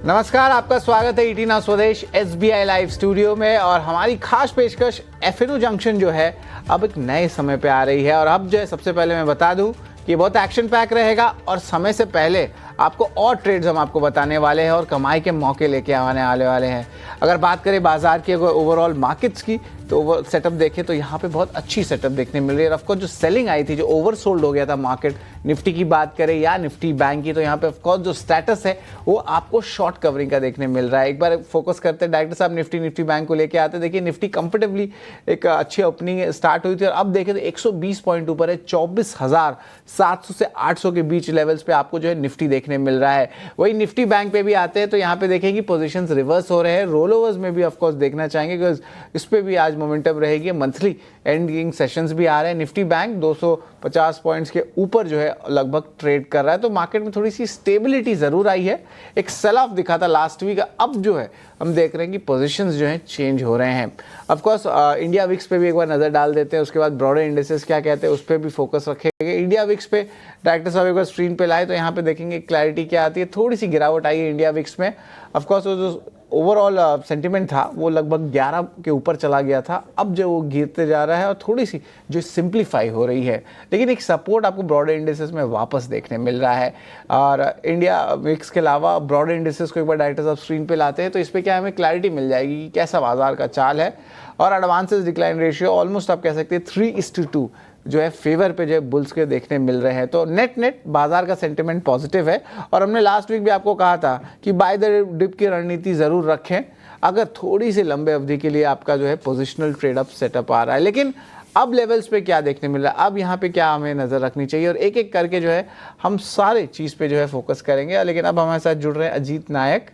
नमस्कार, आपका स्वागत है ईटी नाउ स्वदेश एसबीआई लाइव स्टूडियो में। और हमारी खास पेशकश एफएनओ जंक्शन जो है अब एक नए समय पे आ रही है। और अब जो है सबसे पहले मैं बता दूं कि बहुत एक्शन पैक रहेगा और समय से पहले आपको और ट्रेड्स हम आपको बताने वाले हैं और कमाई के मौके लेके आने वाले हैं। अगर बात करें बाजार की, अगर ओवरऑल मार्केट्स की, तो वो सेटअप देखें तो यहाँ पे बहुत अच्छी सेटअप देखने मिल रही है। ऑफकोर्स जो सेलिंग आई थी, जो ओवरसोल्ड हो गया था मार्केट, निफ्टी की बात करें या निफ्टी बैंक की, तो यहाँ पे ऑफकोर्स जो स्टेटस है वो आपको शॉर्ट कवरिंग का देखने मिल रहा है। एक बार फोकस करते हैं डायरेक्टर साहब निफ्टी बैंक को लेके आते हैं। देखिए निफ्टी कंफर्टेबली एक अच्छी ओपनिंग स्टार्ट हुई थी और अब देखें तो 120 पॉइंट ऊपर है, 24,700 से 800 के बीच लेवल्स पे आपको जो है निफ्टी देखने मिल रहा है। वही निफ्टी बैंक पे भी आते हैं तो यहाँ पे देखें कि पोजीशंस रिवर्स हो रहे हैं। रोल ओवर्स में भी ऑफकोर्स देखना चाहेंगे बिकॉज इस पे भी आज मोमेंटम रहेगी। मंथली एंडिंग सेशंस भी आ रहे हैं। निफ्टी बैंक 250 पॉइंट्स के ऊपर जो है लगभग ट्रेड कर रहा है, तो मार्केट में थोड़ी सी स्टेबिलिटी जरूर आई है। एक सेल ऑफ दिखा था लास्ट वीक, अब जो है हम देख रहे हैं कि पोजीशंस जो हैं चेंज हो रहे हैं। ऑफ कोर्स इंडिया विक्स पे भी एक बार नजर डाल देते हैं, उसके बाद ब्रॉडर इंडेक्सेस क्या कहते हैं उस पर भी फोकस रखेंगे। इंडिया विक्स पे डायरेक्टर साहब एक बार स्क्रीन पे लाए तो यहाँ पे देखेंगे क्लैरिटी क्या आती है। थोड़ी सी गिरावट आई है इंडिया विक्स में। ऑफ कोर्स वो जो ओवरऑल सेंटिमेंट था वो लगभग 11 के ऊपर चला गया था, अब जो वो गिरते जा रहा है और थोड़ी सी जो सिंप्लीफाई हो रही है। लेकिन एक सपोर्ट आपको ब्रॉडर इंडेक्सेस में वापस देखने मिल रहा है। और इंडिया विक्स के अलावा ब्रॉडर इंडेक्सेस को एक बार डायरेक्टर साहब स्क्रीन पे लाते हैं तो इस पर क्या हमें क्लैरिटी मिल जाएगी कि कैसा बाजार का चाल है। और एडवांसेस डिक्लाइन रेशियो ऑलमोस्ट आप कह सकते हैं 3:2 जो है फेवर पे जो है बुल्स के देखने मिल रहे हैं। तो नेट बाजार का सेंटिमेंट पॉजिटिव है। और हमने लास्ट वीक भी आपको कहा था कि बाय द डिप की रणनीति जरूर रखें अगर थोड़ी सी लंबे अवधि के लिए आपका जो है पोजिशनल ट्रेड अप सेटअप आ रहा है। लेकिन अब लेवल्स पे क्या देखने मिल रहा है, अब यहाँ पे क्या हमें नजर रखनी चाहिए, और एक एक करके जो है हम सारे चीज पे जो है फोकस करेंगे। लेकिन अब हमारे साथ जुड़ रहे हैं अजीत नायक।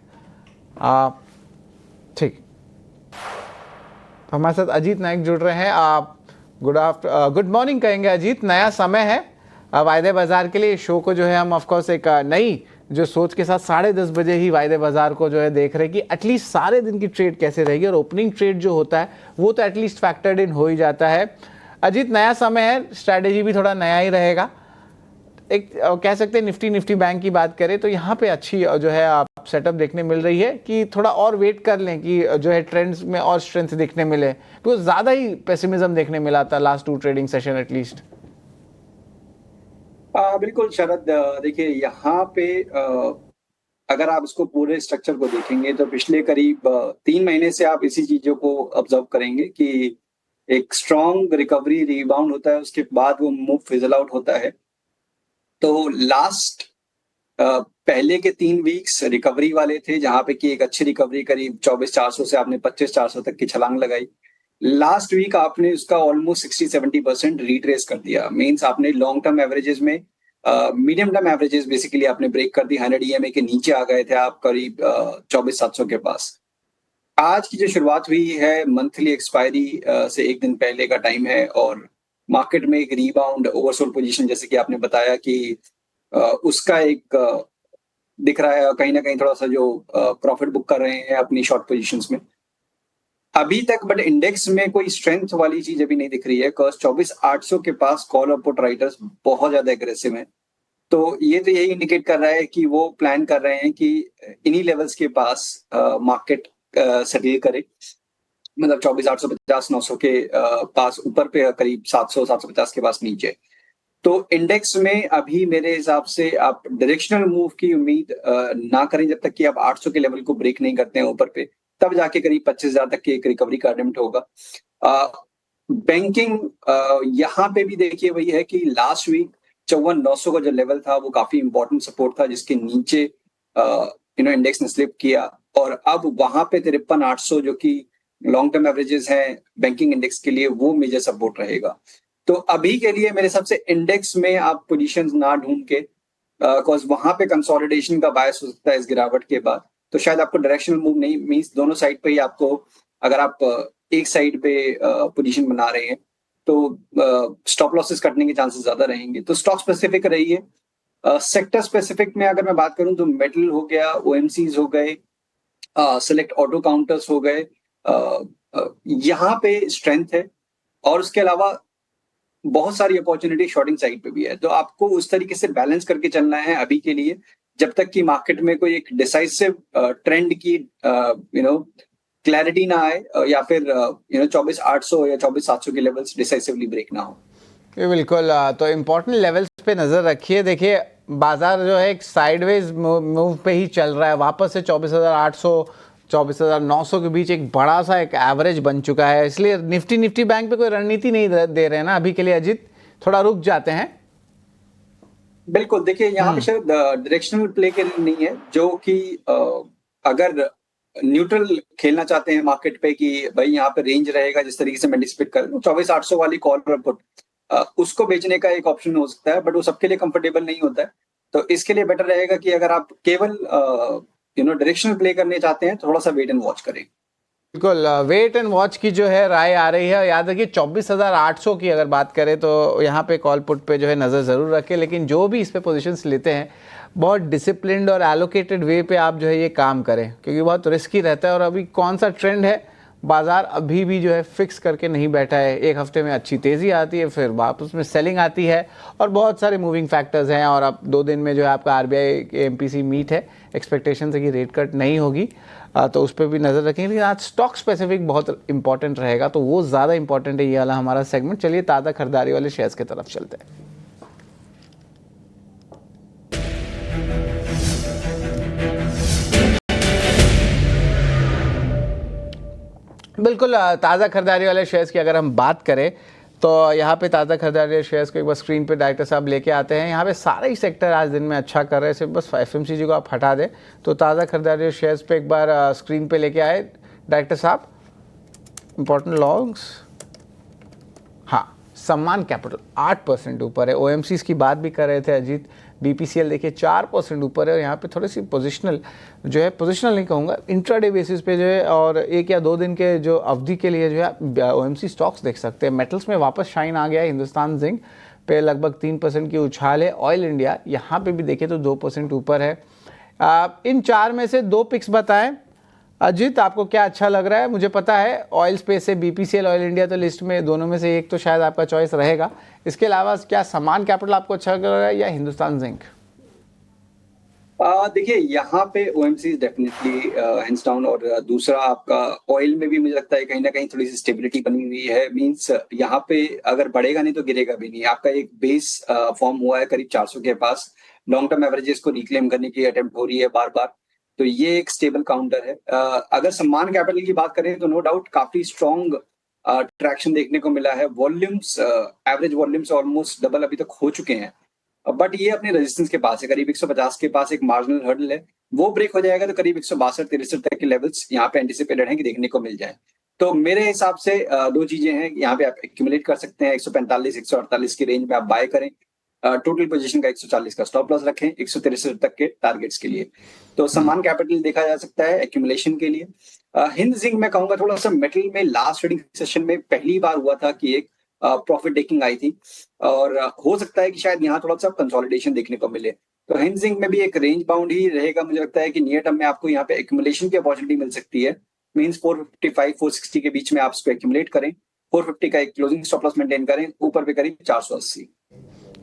ठीक, हमारे साथ अजीत नायक जुड़ रहे हैं। आप गुड मॉर्निंग कहेंगे अजीत। नया समय है वायदे बाजार के लिए। शो को जो है हम ऑफकोर्स एक नई जो सोच के साथ 10:30 बजे ही वायदे बाजार को जो है देख रहे हैं कि एटलीस्ट सारे दिन की ट्रेड कैसे रहेगी। और ओपनिंग ट्रेड जो होता है वो तो एटलीस्ट फैक्टर्ड इन हो ही जाता है। अजीत नया समय है, स्ट्रैटेजी भी थोड़ा नया ही रहेगा। एक कह सकते हैं निफ्टी बैंक की बात करें तो यहाँ पे अच्छी जो है आप सेटअप देखने मिल रही है कि थोड़ा और वेट कर लें कि जो है ट्रेंड्स में और स्ट्रेंथ देखने मिले, तो ज्यादा ही पेसिमिज्म देखने मिला था लास्ट 2 ट्रेडिंग सेशन एटलीस्ट। बिल्कुल शरद, देखिए यहाँ पे अगर आप इसको पूरे स्ट्रक्चर को देखेंगे तो पिछले करीब 3 महीने से आप इसी चीजों को ऑब्जर्व करेंगे कि एक स्ट्रॉन्ग रिकवरी रीबाउंड होता है, उसके बाद वो मूव फिजल आउट होता है। तो लास्ट पहले के 3 वीक्स रिकवरी वाले थे, जहां पे कि एक अच्छी रिकवरी करीब 24,400 से आपने 25,400 तक की छलांग लगाई। लास्ट वीक आपने उसका ऑलमोस्ट 60-70% रिट्रेस कर दिया। मींस आपने लॉन्ग टर्म एवरेजेस में मीडियम टर्म एवरेजेस बेसिकली आपने ब्रेक कर दी। 100 ईएमए के नीचे आ गए थे आप करीब 24,700 के पास। आज की जो शुरुआत हुई है मंथली एक्सपायरी से एक दिन पहले का टाइम है और मार्केट में एक रीबाउंड ओवरसोल्ड पोजीशन जैसे कि आपने बताया कि उसका एक दिख रहा है कहीं ना कहीं थोड़ा सा जो प्रॉफिट बुक कर रहे हैं अपनी शॉर्ट पोजीशंस में अभी तक। बट इंडेक्स में कोई स्ट्रेंथ वाली चीज अभी नहीं दिख रही है। कॉस्ट 24,800 के पास कॉल और पुट राइटर्स बहुत ज्यादा एग्रेसिव हैं। तो ये तो यही इंडिकेट कर रहा है कि वो प्लान कर रहे हैं कि इन्हीं लेवल्स के पास मार्केट सेटल करे। मतलब 24,850-900 के पास ऊपर पे, करीब 700-750 के पास नीचे। तो इंडेक्स में अभी मेरे हिसाब से आप डायरेक्शनल मूव की उम्मीद ना करें जब तक कि आप 800 के लेवल को ब्रेक नहीं करते हैं ऊपर पे, तब जाके करीब 25,000 तक की एक रिकवरी का अटेम्प्ट होगा। बैंकिंग यहाँ पे भी देखिए वही है कि लास्ट वीक 54,900 का जो लेवल था वो काफी इंपॉर्टेंट सपोर्ट था, जिसके नीचे इंडेक्स ने स्लिप किया। और अब वहां पे 53,800 जो कि लॉन्ग टर्म एवरेजेस हैं बैंकिंग इंडेक्स के लिए, वो मेजर सपोर्ट रहेगा। तो अभी के लिए मेरे हिसाब से इंडेक्स में आप पोजीशंस ना ढूंढ के, बिकॉज वहां पे कंसोलिडेशन का बायस हो सकता है इस गिरावट के बाद। तो शायद आपको डायरेक्शनल मूव नहीं, मींस दोनों साइड पे ही आपको, अगर आप एक साइड पे पोजीशन बना रहे हैं तो स्टॉप लॉसेस कटने के चांसेस ज्यादा रहेंगे। तो स्टॉक स्पेसिफिक रहिए। सेक्टर स्पेसिफिक में अगर मैं बात करूं तो मेटल हो गया, ओएमसीज हो गए, सेलेक्ट ऑटो काउंटर्स हो गए, यहाँ पे स्ट्रेंथ है। और उसके अलावा बहुत सारी अपॉर्चुनिटी शॉर्टिंग साइड पे भी है। तो आपको उस तरीके से बैलेंस करके चलना है अभी के लिए जब तक कि मार्केट में कोई एक डिसाइसिव ट्रेंड की क्लैरिटी ना आए या फिर 24,800 या 24,700 के लेवल्स डिसाइसिवली ब्रेक ना हो। ये बिल्कुल तो इम्पोर्टेंट लेवल्स पे नज़र रखिए। देखिए बाजार जो है एक साइडवेज मूव पे ही चल रहा है, वापस से 24,800 24,900 के बीच एक बड़ा सा एक एवरेज बन चुका है, इसलिए निफ्टी बैंक पे कोई रणनीति नहीं दे रहे हैं ना अभी के लिए अजीत, थोड़ा रुक जाते हैं। बिल्कुल, देखिए यहाँ पे शायद डायरेक्शनल प्ले के लिए नहीं है, जो कि अगर न्यूट्रल खेलना चाहते हैं मार्केट पे कि भाई यहाँ पे रेंज रहेगा जिस तरीके से मैं एंटिसिपेट कर रहा हूँ, 24,800 वाली कॉल और पुट उसको बेचने का एक ऑप्शन हो सकता है, बट वो सबके लिए कंफर्टेबल नहीं होता है। तो इसके लिए बेटर रहेगा कि अगर आप केवल डायरेक्शनल प्ले करने चाहते हैं तो थोड़ा सा वेट एंड वॉच करें। बिल्कुल वेट एंड वॉच की जो है राय आ रही है। याद रखिए 24,800 की अगर बात करें तो यहाँ पे कॉल पुट पे जो है नज़र ज़रूर रखें, लेकिन जो भी इस पे पोजीशंस लेते हैं बहुत डिसिप्लिन्ड और एलोकेटेड वे पे आप जो है ये काम करें, क्योंकि बहुत रिस्की रहता है। और अभी कौन सा ट्रेंड है, बाजार अभी भी जो है फिक्स करके नहीं बैठा है। एक हफ्ते में अच्छी तेज़ी आती है, फिर वापस में सेलिंग आती है और बहुत सारे मूविंग फैक्टर्स हैं। और अब 2 दिन में जो है आपका RBI MPC मीट है, एक्सपेक्टेशन है कि रेट कट नहीं होगी, तो उस पर भी नज़र रखेंगे। लेकिन आज स्टॉक स्पेसिफिक बहुत इंपॉर्टेंट रहेगा, तो वो ज़्यादा इंपॉर्टेंट है ये वाला हमारा सेगमेंट। चलिए ताज़ा खरीदारी वाले शेयर्स की तरफ चलते हैं। बिल्कुल ताज़ा खरीदारी वाले शेयर्स की अगर हम बात करें तो यहाँ पे ताज़ा खरीदारी वाले शेयर्स को एक बार स्क्रीन पे डायरेक्टर साहब लेके आते हैं। यहाँ पे सारे ही सेक्टर आज दिन में अच्छा कर रहे हैं, सिर्फ बस FMCG को आप हटा दें तो ताज़ा खरीदारी वाले शेयर्स पे एक बार स्क्रीन पे लेके आए डायरेक्टर साहब। इंपॉर्टेंट लॉन्ग्स, हाँ सम्मान कैपिटल 8% ऊपर है। OMCs की बात भी कर रहे थे अजीत, BPCL देखिए 4% ऊपर है। और यहाँ पे थोड़ी सी पोजिशनल जो है, पोजिशनल नहीं कहूँगा, इंट्राडे बेसिस पे जो है और 1 या 2 दिन के जो अवधि के लिए जो है OMC स्टॉक्स देख सकते हैं। मेटल्स में वापस शाइन आ गया है, हिंदुस्तान जिंक पे लगभग 3% की उछाल है। ऑयल इंडिया यहाँ पे भी देखें तो 2% ऊपर है। इन 4 में से 2 पिक्स बताएं अजीत, आपको क्या अच्छा लग रहा है? मुझे पता है ऑयल स्पेस से BPCL ऑयल इंडिया तो लिस्ट में दोनों में से एक तो शायद आपका चॉइस रहेगा। इसके अलावा क्या सम्मान कैपिटल आपको अच्छा लग रहा है या हिंदुस्तान जिंक? देखिए यहाँ पे OMC डेफिनेटली हैंड्स डाउन, और दूसरा आपका ऑयल में भी मुझे लगता है कहीं ना कहीं थोड़ी सी स्टेबिलिटी बनी हुई है। मींस यहाँ पे अगर बढ़ेगा नहीं तो गिरेगा भी नहीं। आपका एक बेस फॉर्म हुआ है करीब 400 के पास, लॉन्ग टर्म एवरेजेस को रिक्लेम करने की अटेम्प्ट हो रही है बार बार, तो ये एक स्टेबल काउंटर है। अगर सम्मान कैपिटल की बात करें तो नो डाउट काफी स्ट्रॉन्ग ट्रैक्शन देखने को मिला है। Volumes, average volumes almost double अभी तक हो चुके हैं, बट ये अपने रेजिस्टेंस के पास है, करीब 150 के पास एक मार्जिनल हर्डल है। वो ब्रेक हो जाएगा तो करीब 162-63 तक के लेवल्स यहाँ पे एंटिसिपेटेड हैं कि देखने को मिल जाए। तो मेरे हिसाब से 2 चीजें हैं, यहाँ पे आप एक्यूमुलेट कर सकते हैं। 145-148 की रेंज में आप बाय करें, टोटल पोजीशन का 140 का स्टॉप लॉस रखें 163 तक के टारगेट्स के लिए। तो सम्मान कैपिटल देखा जा सकता है एक्यूमुलेशन के लिए। हिंद जिंक मैं कहूंगा थोड़ा सा मेटल में लास्ट ट्रेडिंग सेशन में पहली बार हुआ था कि एक प्रॉफिट टेकिंग आई थी, और हो सकता है कि शायद यहाँ थोड़ा सा कंसोलिडेशन देखने को मिले। तो हिंद जिंक में भी एक रेंज बाउंड ही रहेगा। मुझे लगता है कि नियर टर्म में आपको यहाँ पे एक्यूमुलेशन की अपॉर्चुनिटी मिल सकती है। मींस 455-460 के बीच में आप इसको एक्यूमुलेट करें, 450 का एक क्लोजिंग स्टॉप लॉस मेंटेन करें, ऊपर पे करीब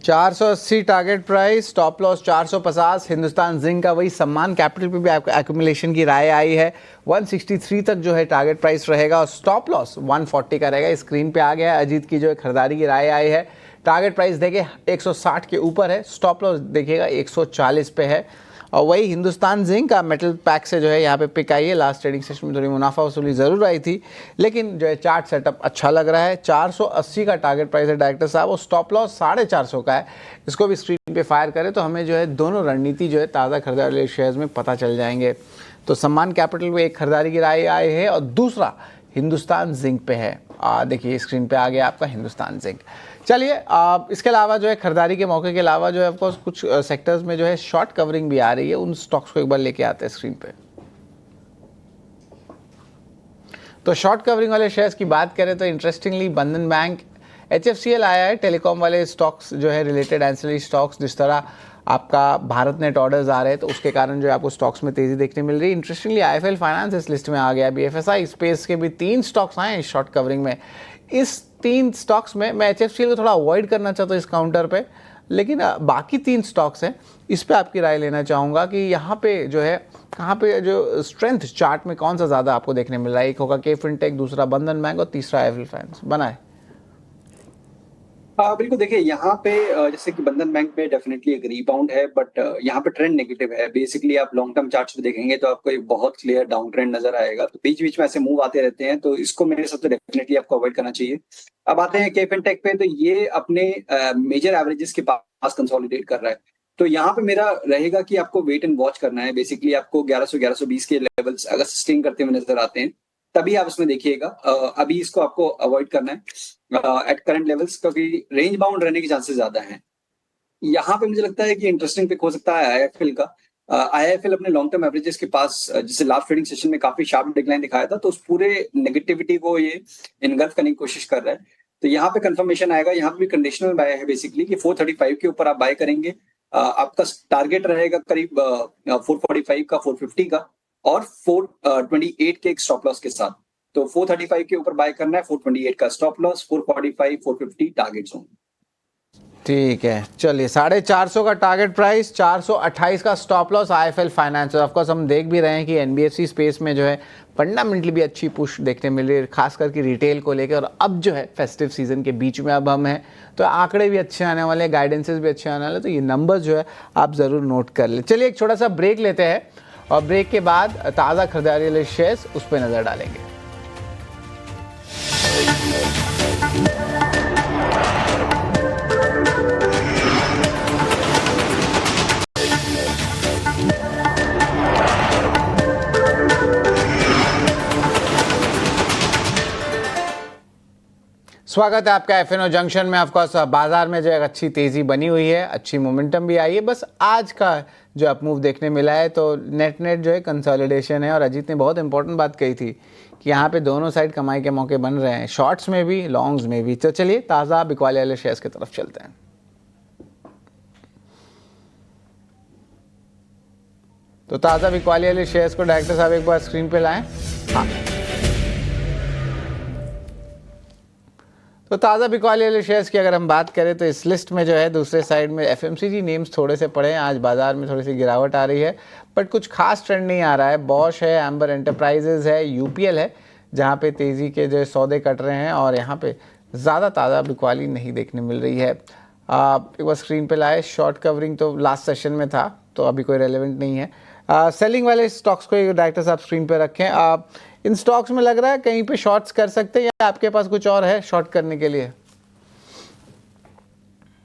480 target price, stop loss 450। Hindustan zinc का वही सम्मान कैपिटल पे भी आपको एक्यूमुलेशन की राय आई है, 163 तक जो है टारगेट प्राइस रहेगा और स्टॉप लॉस 140 का रहेगा। स्क्रीन पे आ गया है अजीत की जो खरीदारी की राय आई है। टारगेट प्राइस देखिए 160 के ऊपर है, स्टॉप लॉस देखिएगा 140 पे है। और वही हिंदुस्तान जिंक का मेटल पैक से जो है यहाँ पे पिक आई है। लास्ट ट्रेडिंग सेशन में थोड़ी मुनाफा वसूली ज़रूर आई थी, लेकिन जो है चार्ट सेटअप अच्छा लग रहा है। 480 का टारगेट प्राइस है डायरेक्टर साहब, और स्टॉप लॉस 450 का है। इसको भी स्क्रीन पे फायर करें तो हमें जो है दोनों रणनीति जो है ताज़ा खरीदारी वाले शेयर्स में पता चल जाएंगे। तो सम्मान कैपिटल में एक खरीदारी की राय आई है और दूसरा हिंदुस्तान जिंक पे है। देखिए स्क्रीन पे आ गया आपका हिंदुस्तान जिंक। चलिए इसके अलावा जो है खरीदारी के मौके के अलावा जो है ऑफकोर्स कुछ सेक्टर्स में जो है शॉर्ट कवरिंग भी आ रही है, उन स्टॉक्स को एक बार लेके आते हैं स्क्रीन पे। तो शॉर्ट कवरिंग वाले शेयर्स की बात करें तो इंटरेस्टिंगली बंधन बैंक, HFCL आया है, टेलीकॉम वाले स्टॉक्स जो है रिलेटेड एंसिलरी स्टॉक्स, जिस तरह आपका भारत नेट ऑर्डर्स आ रहे हैं तो उसके कारण जो है आपको स्टॉक्स में तेज़ी देखने मिल रही है। इंटरेस्टिंगली IIFL फाइनेंस इस लिस्ट में आ गया। BFSI स्पेस के भी 3 स्टॉक्स आए हैं शॉर्ट कवरिंग में। इस 3 स्टॉक्स में मैं HFCL को थोड़ा अवॉइड करना चाहता हूँ इस काउंटर पे, लेकिन बाकी 3 स्टॉक्स हैं, इस पे आपकी राय लेना चाहूँगा कि यहाँ पे जो है कहाँ पे जो स्ट्रेंथ चार्ट में कौन सा ज़्यादा आपको देखने मिल रहा है। एक होगा के फिनटेक, दूसरा बंधन बैंक और तीसरा आईआईएफएल फाइनेंस बना है। बिल्कुल देखिए यहाँ पे जैसे कि बंधन बैंक पे डेफिनेटली एक रीबाउंड है, बट यहाँ पे ट्रेंड नेगेटिव है। बेसिकली आप लॉन्ग टर्म चार्ट्स पे देखेंगे तो आपको एक बहुत क्लियर डाउन ट्रेंड नजर आएगा। तो बीच बीच में ऐसे मूव आते रहते हैं, तो इसको मेरे हिसाब से डेफिनेटली आपको अवॉइड करना चाहिए। अब आते हैं के फिनटेक पे, तो ये अपने मेजर एवरेजेस के पास कंसोलिडेट कर रहा है। तो यहाँ पे मेरा रहेगा कि आपको वेट एंड वॉच करना है। बेसिकली आपको 1100-1120 के लेवल्स अगर सस्टेन करते हुए नजर आते हैं तभी आप इसमें देखिएगा। अभी इसको आपको अवॉइड करना है एट करंट लेवल्स, क्योंकि रेंज बाउंड रहने के चांसेस ज्यादा हैं। यहाँ पे मुझे लगता है कि इंटरेस्टिंग पिक हो सकता है आईआईएफएल का। आईआईएफएल अपने लॉन्ग टर्म एवरेजेस के पास जिसे लास्ट ट्रेडिंग सेशन में काफी शार्प डिक्लाइन दिखाया था, तो उस पूरे नेगेटिविटी को ये इनगल्फ करने की कोशिश कर रहा है। तो यहाँ पे कंफर्मेशन आएगा। यहाँ पे भी कंडीशनल बाय है बेसिकली कि 435 के ऊपर आप बाय करेंगे। आपका टारगेट रहेगा करीब 445 का, 450 का और 428 के एक स्टॉप लॉस के साथ। तो 435 के ऊपर बाय करना है, 428 का स्टॉप लॉस, 445 450 टारगेट जोन। ठीक है, चलिए 450 का टारगेट प्राइस, 428 का stop loss IIFL finance. Of course हम देख भी रहे हैं कि एनबीएफसी स्पेस में जो है फंडामेंटली भी अच्छी पुश देखने मिल रही है, खास करके रिटेल को लेकर। और अब जो है फेस्टिव सीजन के बीच में अब हम हैं, तो आंकड़े भी अच्छे आने वाले हैं, गाइडेंसेस भी अच्छे आने वाले हैं, तो ये नंबर्स जो है आप ज़रूर नोट कर लें। चलिए एक छोटा सा ब्रेक लेते हैं और ब्रेक के बाद ताज़ा खरीदारी वाले शेयर्स उस पर नज़र डालेंगे। स्वागत है आपका एफएनओ जंक्शन में। ऑफकोर्स बाजार में जो एक अच्छी तेज़ी बनी हुई है, अच्छी मोमेंटम भी आई है। बस आज का जो अपमूव देखने मिला है तो नेट जो है कंसोलिडेशन है। और अजीत ने बहुत इंपॉर्टेंट बात कही थी कि यहाँ पे दोनों साइड कमाई के मौके बन रहे हैं, शॉर्ट्स में भी लॉन्ग्स में भी। तो चलिए ताज़ा बिकवाली वाले शेयर्स की तरफ चलते हैं। तो ताज़ा बिकवाली वाले शेयर्स को डायरेक्टर साहब एक बार स्क्रीन पे लाएं। हाँ, तो ताज़ा बिकवाली वाले शेयर्स की अगर हम बात करें तो इस लिस्ट में जो है दूसरे साइड में एफएमसीजी नेम्स थोड़े से पड़े हैं। आज बाजार में थोड़ी सी गिरावट आ रही है, बट कुछ खास ट्रेंड नहीं आ रहा है। बॉश है, एम्बर एंटरप्राइजेज है, यूपीएल है, जहाँ पे तेज़ी के जो सौदे कट रहे हैं। और यहाँ पे ज़्यादा ताज़ा बिकवाली नहीं देखने मिल रही है। एक बार स्क्रीन पे लाए। शॉर्ट कवरिंग तो लास्ट सेशन में था, तो अभी कोई रेलेवेंट नहीं है। सेलिंग वाले स्टॉक्स को डायरेक्टर साहब स्क्रीन पे रखें। इन स्टॉक्स में लग रहा है कहीं पे शॉर्ट्स कर सकते हैं, या आपके पास कुछ और है शॉर्ट करने के लिए?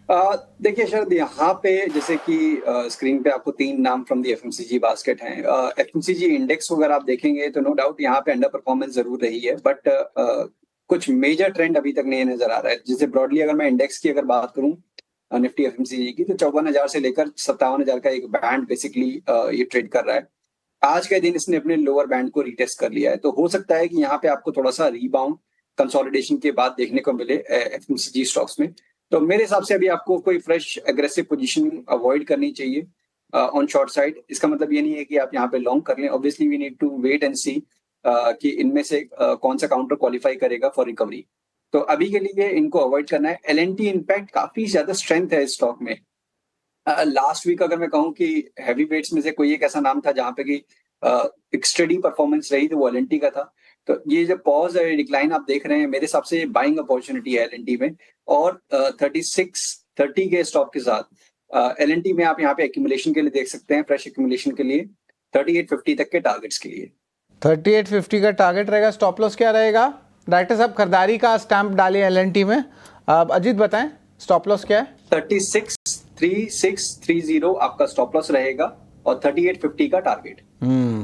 देखिए शरद, यहाँ पे जैसे कि स्क्रीन पे आपको 3 नाम फ्रॉम दी एफएमसीजी बास्केट हैं। एफएमसीजी इंडेक्स अगर आप देखेंगे तो नो डाउट यहाँ पे अंडर परफॉर्मेंस जरूर रही है, बट कुछ मेजर ट्रेंड अभी तक नहीं नजर आ रहा है। जैसे ब्रॉडली अगर मैं इंडेक्स की अगर बात करूं निफ्टी एफएमसीजी की, तो 54,000 से लेकर 57,000 का एक बैंड बेसिकली ये ट्रेड कर रहा है। आज के दिन इसने अपने लोअर बैंड को रिटेस्ट कर लिया है, तो हो सकता है कि यहाँ पे आपको थोड़ा सा रीबाउंड कंसोलिडेशन के बाद देखने को मिले एफएमसीजी स्टॉक्स में। तो मेरे हिसाब से अभी आपको कोई फ्रेश एग्रेसिव पोजीशन अवॉइड करनी चाहिए ऑन शॉर्ट साइड। इसका मतलब ये नहीं है कि आप यहाँ पे लॉन्ग कर लें। Obviously we need to wait and see कि इनमें से कौन सा काउंटर क्वालिफाई करेगा फॉर रिकवरी। तो अभी के लिए इनको अवॉइड करना है। एलएनटी इनफैक्ट काफी ज्यादा स्ट्रेंथ है इस स्टॉक में। लास्ट वीक अगर मैं कहूँ कि हैवी वेट्स में से कोई एक ऐसा नाम था जहां पे कि एक स्टडी परफॉर्मेंस रही, तो वो एलएनटी का था। तो ये जो पॉज है, डिक्लाइन आप देख रहे हैं, मेरे हिसाब से बाइंग अपॉर्चुनिटी है एलएनटी में। और 3630 के स्टॉप के साथ एलएनटी में आप यहाँ पे एक्यूमुलेशन के लिए देख सकते हैं, फ्रेश एक्यूमुलेशन के लिए 3850 तक के टारगेट्स के लिए। 3850 का टारगेट रहेगा। स्टॉप लॉस क्या रहेगा? डायरेक्टर साहब खरीदारी का स्टैंप डालिए एलएनटी में। अजीत बताएं स्टॉप लॉस क्या है? 363630 आपका स्टॉप लॉस रहेगा और 3850 का टारगेट।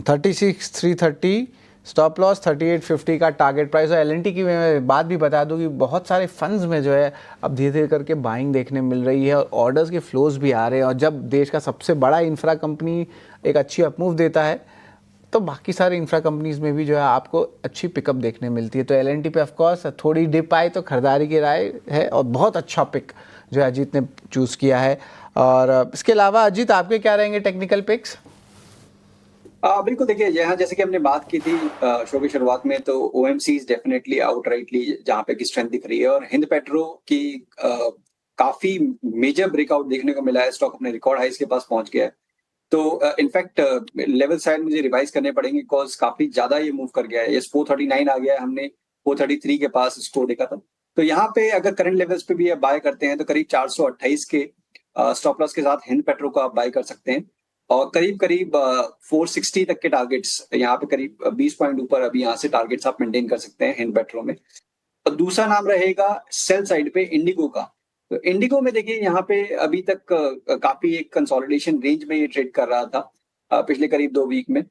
36,330 स्टॉप लॉस, 3850 का टारगेट प्राइस। और एलएनटी की मैं बात भी बता दूं कि बहुत सारे फंड्स में जो है अब धीरे धीरे करके बाइंग देखने मिल रही है और ऑर्डर्स के फ्लोज भी आ रहे हैं। और जब देश का सबसे बड़ा इंफ्रा कंपनी एक अच्छी अपमूव देता है, तो बाकी सारे इंफ्रा कंपनीज में भी जो है आपको अच्छी पिकअप देखने मिलती है। तो एलएनटी पे ऑफकोर्स थोड़ी डिप आई तो खरीदारी की राय है, और बहुत अच्छा पिक जो है अजीत ने चूज़ किया है। और इसके अलावा अजीत आपके क्या रहेंगे टेक्निकल पिक्स? बिल्कुल देखिए, यहाँ जैसे कि हमने बात की थी शो की शुरुआत में, तो ओएमसी डेफिनेटली आउटराइटली जहाँ पे की स्ट्रेंथ दिख रही है। और हिंद पेट्रो की काफी मेजर ब्रेकआउट देखने को मिला है, स्टॉक अपने रिकॉर्ड हाइस के पास पहुंच गया है। तो इनफैक्ट लेवल साइड मुझे रिवाइज करने पड़ेंगे बिकॉज काफी ज्यादा ये मूव कर गया है। ये 439 आ गया है, हमने 433 के पास इसको देखा था। तो यहाँ पे अगर करंट लेवल्स पे भी आप बाय करते हैं तो करीब 428 के स्टॉप लॉस के साथ हिंद पेट्रो को आप बाय कर सकते हैं, और करीब करीब 460 तक के टारगेट्स यहाँ पे करीब 20 पॉइंट ऊपर अभी यहाँ से टारगेट्स आप मेंटेन कर सकते हैं हिंद पेट्रो में। और दूसरा नाम रहेगा सेल साइड पे इंडिगो का। तो इंडिगो में देखिए यहाँ पे अभी तक काफी एक कंसोलिडेशन रेंज में ये ट्रेड कर रहा था पिछले करीब 2 वीक में।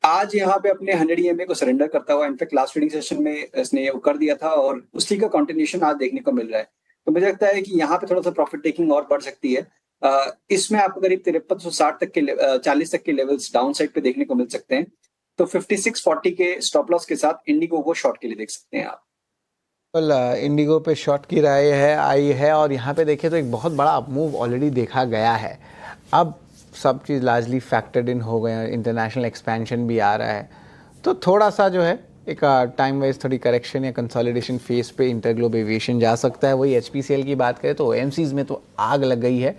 आज यहाँ पे अपने 100 EMA को सरेंडर करता हुआ, इनफैक्ट लास्ट ट्रेडिंग सेशन में इसने वो कर दिया था और उसी का कंटिन्यूएशन आज देखने को मिल रहा है। तो मुझे लगता है कि यहाँ पे थोड़ा सा प्रॉफिट टेकिंग और बढ़ सकती है। इसमें आपको करीब 5360 तक के 40 तक के लेवल्स डाउन साइड पे देखने को मिल सकते हैं। तो 5640 के स्टॉप लॉस के साथ इंडिगो को शॉर्ट के लिए देख सकते हैं आप। इंडिगो पे शॉर्ट की राय है आई है, और यहाँ पे देखें तो एक बहुत बड़ा मूव ऑलरेडी देखा गया है। अब सब चीज़ लार्जली फैक्टर्ड इन हो गए हैं, इंटरनेशनल एक्सपेंशन भी आ रहा है, तो थोड़ा सा जो है एक टाइम वाइज थोड़ी करेक्शन या कंसोलिडेशन फेस पे इंटरग्लोब एविएशन जा सकता है। वही HPCL की बात करें तो OMCs में तो आग लग गई है,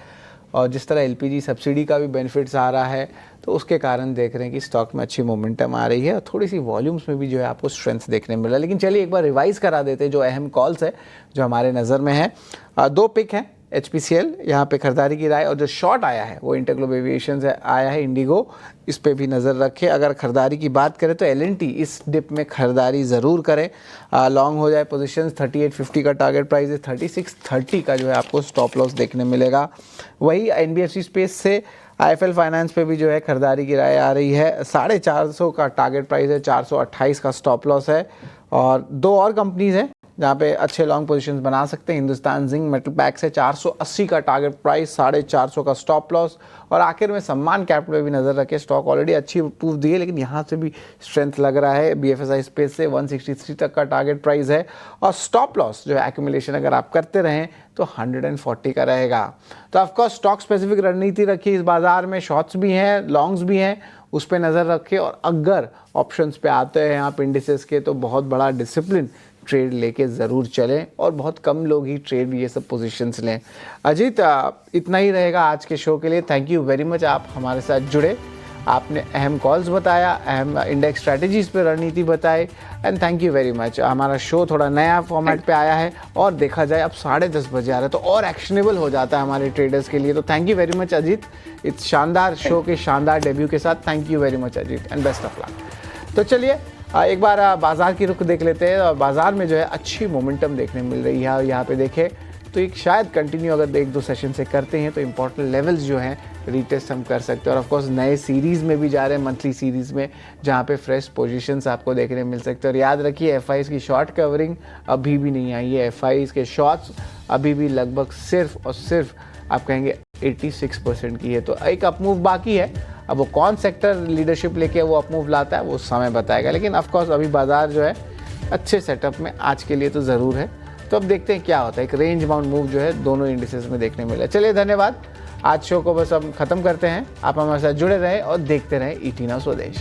और जिस तरह LPG सब्सिडी का भी बेनिफिट्स आ रहा है तो उसके कारण देख रहे हैं कि स्टॉक में अच्छी मोमेंटम आ रही है, और थोड़ी सी वॉल्यूम्स में भी जो है आपको स्ट्रेंथ देखने मिल रहा है। लेकिन चलिए एक बार रिवाइज करा देते हैं जो अहम कॉल्स है जो हमारे नज़र में है। 2 पिक हैं HPCL यहाँ पे खरीदारी की राय, और जो शॉर्ट आया है वो इंटरग्लोब एविएशन से आया है इंडिगो, इस पे भी नज़र रखें। अगर खरीदारी की बात करें तो L&T इस डिप में खरीदारी ज़रूर करें। लॉन्ग हो जाए पोजीशंस, 3850 का टारगेट प्राइस है, 3630 का जो है आपको स्टॉप लॉस देखने मिलेगा। वही NBFC स्पेस से IIFL फाइनेंस पे भी जो है खरीदारी की राय आ रही है। 450 का टारगेट प्राइस है, 428 का स्टॉप लॉस है। और 2 और कंपनीज़ हैं जहाँ पे अच्छे लॉन्ग पोजीशंस बना सकते हैं। हिंदुस्तान जिंक मेटल पैक्स है, 480 का टारगेट प्राइस, 450 का स्टॉप लॉस। और आखिर में सम्मान कैपिटल पे भी नज़र रखें, स्टॉक ऑलरेडी अच्छी प्रूफ दी है लेकिन यहाँ से भी स्ट्रेंथ लग रहा है। BFSI स्पेस से 163 तक का टारगेट प्राइस है, और स्टॉप लॉस जो है एक्यूमुलेशन अगर आप करते रहें तो 140 का रहेगा। तो ऑफकोर्स स्टॉक स्पेसिफिक रणनीति रखिए इस बाज़ार में, शॉर्ट्स भी हैं, लॉन्ग्स भी हैं, उस पर नज़र रखें। और अगर ऑप्शंस पे आते हैं आप इंडिसेस के तो बहुत बड़ा डिसिप्लिन ट्रेड लेके ज़रूर चलें, और बहुत कम लोग ही ट्रेड ये सब पोजीशंस लें। अजीत, इतना ही रहेगा आज के शो के लिए। थैंक यू वेरी मच, आप हमारे साथ जुड़े, आपने अहम कॉल्स बताया, अहम इंडेक्स स्ट्रैटेजीज पे रणनीति बताए, and thank you very much. हमारा शो थोड़ा नया फॉर्मेट पे आया है, और देखा जाए अब 10:30 बजे आ रहा है तो और एक्शनेबल हो जाता है हमारे ट्रेडर्स के लिए। तो thank you very much Ajit, इस शानदार शो के शानदार डेब्यू के साथ। Thank you very much Ajit, and best of luck. तो चलिए एक बार बाज़ार की रुख देख लेते हैं, और बाज़ार में जो है अच्छी मोमेंटम देखने मिल रही है। और यहाँ पे देखें तो एक शायद कंटिन्यू अगर 1-2 सेशन से करते हैं तो इंपॉर्टेंट लेवल्स जो हैं रीटेस्ट हम कर सकते हैं। और ऑफकोर्स नए सीरीज़ में भी जा रहे हैं, मंथली सीरीज़ में, जहाँ पे फ्रेश पोजीशंस आपको देखने मिल सकते हैं। और याद रखिए FIs की शॉर्ट कवरिंग अभी भी नहीं आई है। FIs के शॉर्ट्स अभी भी लगभग सिर्फ और सिर्फ आप कहेंगे 86% की है। तो एक अपमूव बाकी है, अब वो कौन सेक्टर लीडरशिप लेके वो अपमूव लाता है वो समय बताएगा। लेकिन ऑफकोर्स अभी बाज़ार जो है अच्छे सेटअप में आज के लिए तो ज़रूर है। तो अब देखते हैं क्या होता है, एक रेंज बाउंड मूव जो है दोनों इंडिसेस में देखने मिला। चलिए धन्यवाद, आज शो को बस हम ख़त्म करते हैं। आप हमारे साथ जुड़े रहें और देखते रहें ET Now स्वदेश।